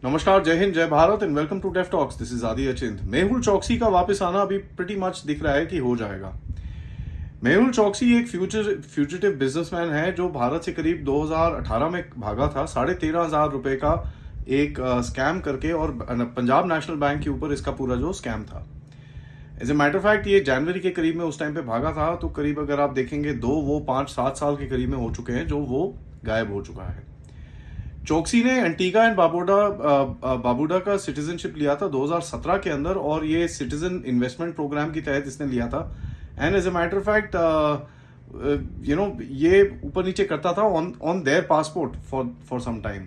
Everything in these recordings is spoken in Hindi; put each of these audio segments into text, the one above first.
नमस्कार, जय हिंद, जय Bharat and welcome to deaf talks. This is Adi Achint. Mehul चौकसी का वापस आना अभी प्रीटी मच दिख रहा है कि हो जाएगा। मेहुल चौकसी एक फ्यूजिटिव बिजनेसमैन है जो भारत से करीब 2018 में भागा था। 13,500 रुपए का एक स्कैम करके, और पंजाब नेशनल बैंक के ऊपर इसका पूरा जो स्कैम था। एज ए मैटर फैक्ट ये जनवरी के करीब में उस टाइम पे भागा था, तो करीब अगर आप देखेंगे वो 5-7 साल के करीब में हो चुके हैं जो वो गायब हो चुका है। चौकसी ने एंटीगा एंड बाबूडा का सिटीजनशिप लिया था 2017 के अंदर, और ये सिटीजन इन्वेस्टमेंट प्रोग्राम के तहत इसने लिया था। And as a matter fact ये ऊपर नीचे करता था on their passport for some time.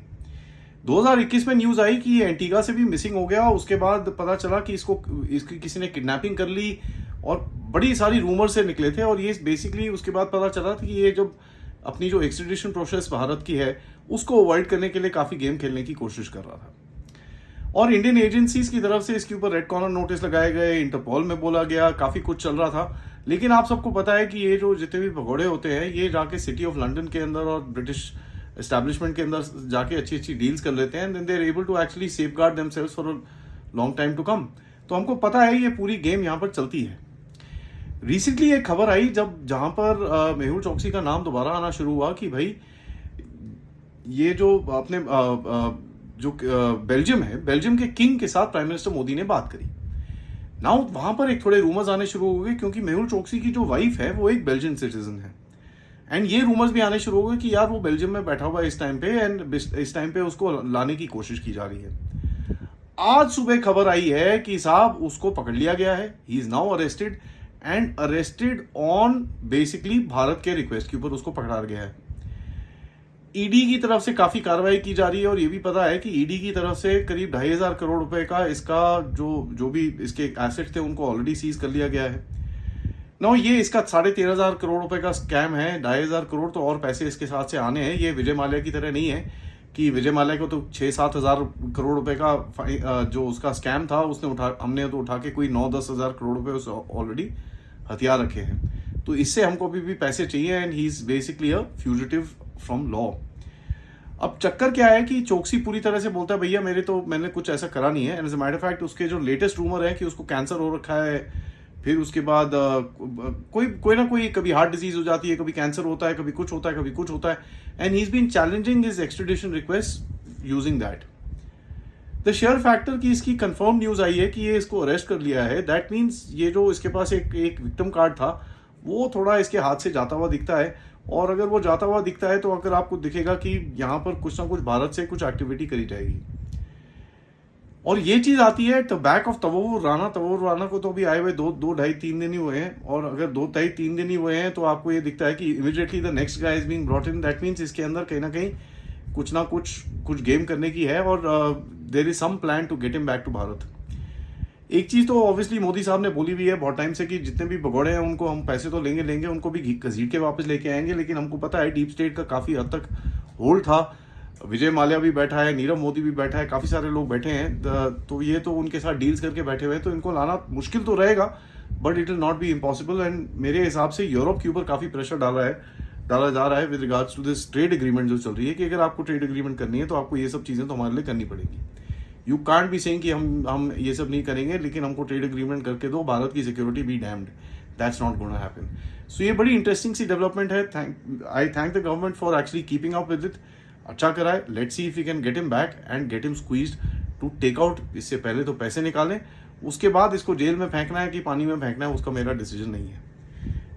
2021 में न्यूज आई कि ये एंटीगा से भी मिसिंग हो गया। उसके बाद पता चला कि इसकी किसी ने किडनैपिंग कर ली, और बड़ी सारी रूमर से निकले थे। और ये बेसिकली उसके बाद पता चला था कि ये जब अपनी जो एक्सट्रेडिशन प्रोसेस भारत की है उसको अवॉइड करने के लिए काफी गेम खेलने की कोशिश कर रहा था। और इंडियन एजेंसीज की तरफ से इसके ऊपर रेड कॉर्नर नोटिस लगाए गए, इंटरपोल में बोला गया, काफी कुछ चल रहा था। लेकिन आप सबको पता है कि ये जो जितने भी भगोड़े होते हैं ये जाके सिटी ऑफ लंदन के अंदर और ब्रिटिश एस्टैब्लिशमेंट के अंदर जाके अच्छी अच्छी डील्स कर लेते हैं, then they are able to actually safeguard themselves for a long time to come. तो हमको पता है ये पूरी गेम यहाँ पर चलती है। रिसेंटली एक खबर आई जहां पर मेहुल चौकसी का नाम दोबारा आना शुरू हुआ कि भाई ये जो अपने जो बेल्जियम है, बेल्जियम के किंग के साथ प्राइम मिनिस्टर मोदी ने बात करी। नाउ वहां पर एक थोड़े रूमर्स आने शुरू हो गए, क्योंकि मेहुल चौकसी की जो वाइफ है वो एक बेल्जियन सिटीजन है। एंड ये रूमर्स भी आने शुरू हो गए कि यार वो बेल्जियम में बैठा हुआ है इस टाइम पे, एंड इस टाइम पे उसको लाने की कोशिश की जा रही है। आज सुबह खबर आई है कि साहब उसको पकड़ लिया गया है। He is now arrested and arrested on basically Bharat के रिक्वेस्ट के ऊपर उसको पकड़ा गया है। ईडी की तरफ से काफी कार्रवाई की जा रही है, और ये भी पता है कि ईडी की तरफ से करीब 2,500 करोड़ रुपए का इसका जो भी इसके एसेट थे उनको ऑलरेडी सीज कर लिया गया है। नो, ये इसका 13,500 करोड़ रुपए का स्कैम है। 2,500 करोड़ तो और पैसे इसके साथ से आने हैं। ये विजय माल्या की तरह नहीं है कि विजय माल्या को तो 6-7 हजार करोड़ रुपए का जो उसका स्कैम था हमने तो उठा के कोई 9-10 हजार करोड़ रुपए ऑलरेडी हथियार रखे हैं। तो इससे हमको भी पैसे चाहिए, and he is basically a fugitive from law. अब चक्कर क्या है कि चौकसी पूरी तरह से बोलता है भैया मैंने कुछ ऐसा करा नहीं है। And as a matter fact उसके जो लेटेस्ट रूमर है कि उसको कैंसर हो रखा है, फिर उसके बाद कोई ना कोई कभी हार्ट डिजीज हो जाती है, कभी कैंसर होता है, कभी कुछ होता है, कभी कुछ होता है। And he is been challenging his extradition request using that. The share factor की इसकी कंफर्म न्यूज आई है कि ये इसको अरेस्ट कर लिया है। दैट मीन्स ये जो इसके पास एक विक्टिम कार्ड था वो थोड़ा इसके हाथ से जाता हुआ दिखता है। और अगर वो जाता हुआ दिखता है तो अगर आपको दिखेगा कि यहाँ पर कुछ ना कुछ भारत से कुछ एक्टिविटी करी जाएगी। और ये चीज आती है द बैक ऑफ तवोर राणा को तो अभी आए हुए 2-2.5-3 दिन ही हुए हैं। और अगर 2-3 दिन ही हुए हैं तो आपको ये दिखता है कि immediately the next guy is being brought in. That means इसके अंदर कहीं ना कहीं कुछ ना कुछ गेम करने की है, और there is some plan to get him back to Bharat. एक चीज तो ऑब्वियसली मोदी साहब ने बोली भी है बहुत टाइम से कि जितने भी भगोड़े हैं उनको हम पैसे तो लेंगे, उनको भी घसीट के वापस लेके आएंगे। लेकिन हमको पता है डीप स्टेट का काफी हद तक होल्ड था। विजय माल्या भी बैठा है, नीरव मोदी भी बैठा है, काफी सारे लोग बैठे हैं। तो ये तो उनके साथ डील्स करके बैठे हुए हैं, तो इनको लाना मुश्किल तो रहेगा, but it will not be impossible. And मेरे हिसाब से यूरोप के ऊपर काफी प्रेशर डाला जा रहा है with regards to this trade agreement जो चल रही है, कि अगर आपको ट्रेड एग्रीमेंट करनी है तो आपको ये सब चीजें तो हमारे लिए करनी पड़ेगी। यू कांट बी सेइंग कि हम ये सब नहीं करेंगे, लेकिन हमको ट्रेड एग्रीमेंट करके दो, भारत की security be damned. That's not gonna happen. So ये बड़ी इंटरेस्टिंग सी डेवलपमेंट है। I thank the government for actually keeping up with it. अच्छा करा है। Let's see if we can get him back and get him squeezed to take out. इससे पहले तो पैसे निकालें, उसके बाद इसको जेल में फेंकना है कि पानी में फेंकना है उसका मेरा डिसीजन नहीं है।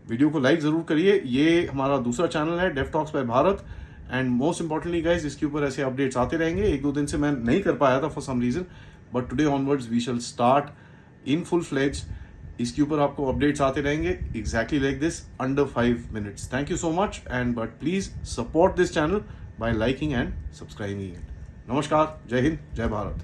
वीडियो को लाइक जरूर करिए। ये हमारा दूसरा चैनल है deaf talks by Bharat, and most importantly guys इसके ऊपर ऐसे अपडेट्स आते रहेंगे। 1-2 दिन से मैं नहीं कर पाया था for some reason, but today onwards we shall start in full fledge. इसके ऊपर आपको अपडेट्स आते रहेंगे exactly like this under 5 minutes। Thank you so much, and but please support this channel by liking and subscribing it. नमस्कार, जय हिंद, जय भारत।